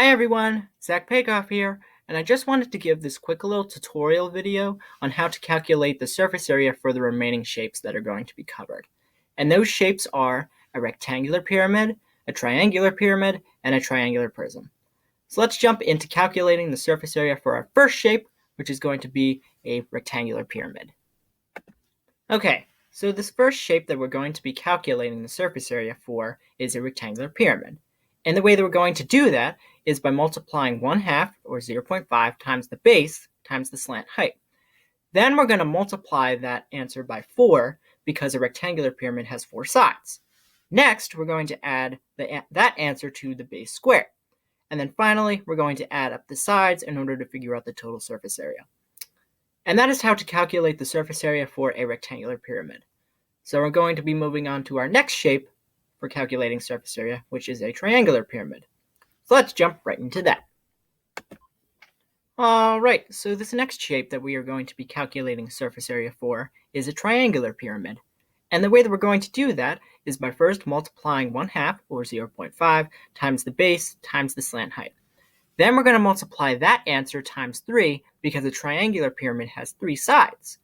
Hi everyone, Paikoff here, and I just wanted to give this quick little tutorial video on how to calculate the surface area for the remaining shapes that are going to be covered. And those shapes are a rectangular pyramid, a triangular pyramid, and a triangular prism. So let's jump into calculating the surface area for our first shape, which is going to be a rectangular pyramid. Okay, so this first shape that we're going to be calculating the surface area for is a rectangular pyramid. And the way that we're going to do that is by multiplying 1/2, or 0.5, times the base times the slant height. Then we're going to multiply that answer by 4 because a rectangular pyramid has 4 sides. Next, we're going to add that answer to the base squared. And then finally, we're going to add up the sides in order to figure out the total surface area. And that is how to calculate the surface area for a rectangular pyramid. So we're going to be moving on to our next shape for calculating surface area, which is a triangular pyramid. So let's jump right into that. Alright, so this next shape that we are going to be calculating surface area for is a triangular pyramid. And the way that we're going to do that is by first multiplying 1/2, or 0.5, times the base times the slant height. Then we're going to multiply that answer times 3 because a triangular pyramid has 3 sides.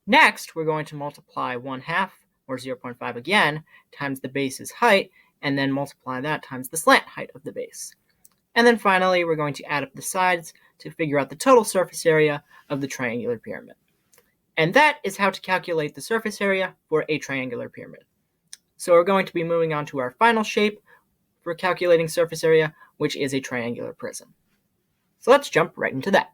Next, we're going to multiply 1/2, or 0.5 again, times the base's height, and then multiply that times the slant height of the base. And then finally, we're going to add up the sides to figure out the total surface area of the triangular pyramid. And that is how to calculate the surface area for a triangular pyramid. So we're going to be moving on to our final shape for calculating surface area, which is a triangular prism. So let's jump right into that.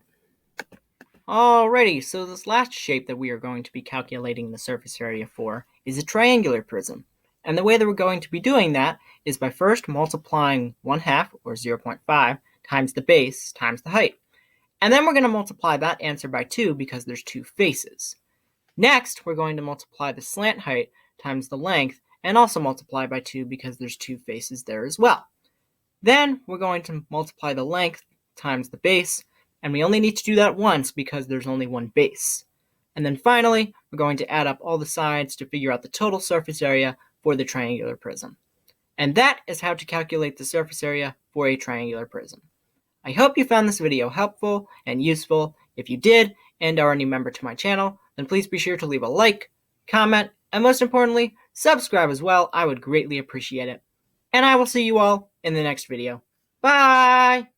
Alrighty, so this last shape that we are going to be calculating the surface area for is a triangular prism. And the way that we're going to be doing that is by first multiplying 1/2, or 0.5, times the base times the height. And then we're going to multiply that answer by 2 because there's 2 faces. Next, we're going to multiply the slant height times the length and also multiply by 2 because there's 2 faces there as well. Then we're going to multiply the length times the base, and we only need to do that once because there's only one base. And then finally, we're going to add up all the sides to figure out the total surface area for the triangular prism. And that is how to calculate the surface area for a triangular prism. I hope you found this video helpful and useful. If you did and are a new member to my channel, then please be sure to leave a like, comment, and most importantly, subscribe as well. I would greatly appreciate it. And I will see you all in the next video. Bye!